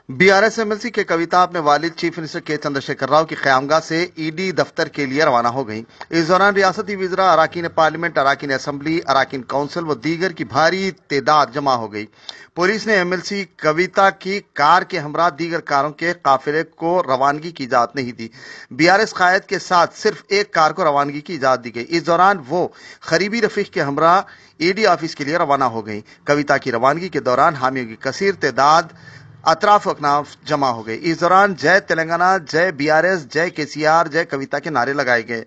BRS MLC के कविता अपने वालिद चीफ मिनिस्टर के चंद्रशेखर राव की क़यामगाह से ईडी दफ्तर के लिए रवाना हो गई। इस दौरान रियासती वज़रा, अराकीन पार्लियामेंट, अराकीन असम्बली, अराकीन काउंसिल व दीगर की भारी तादाद जमा हो गई। पुलिस ने एमएलसी कविता की कार के हमरा दीगर कारों के काफिले को रवानगी की इजाजत नहीं दी। बीआरएस कायद के साथ सिर्फ एक कार को रवानगी की इजाजत दी गई। इस दौरान वो करीबी रफीक के हमरा ईडी ऑफिस के लिए रवाना हो गई। कविता की रवानगी के दौरान हामियों की कसीर तादाद अतराफ अकनाफ जमा हो गए। इस दौरान जय तेलंगाना, जय बीआरएस, जय केसीआर, जय कविता के नारे लगाए गए।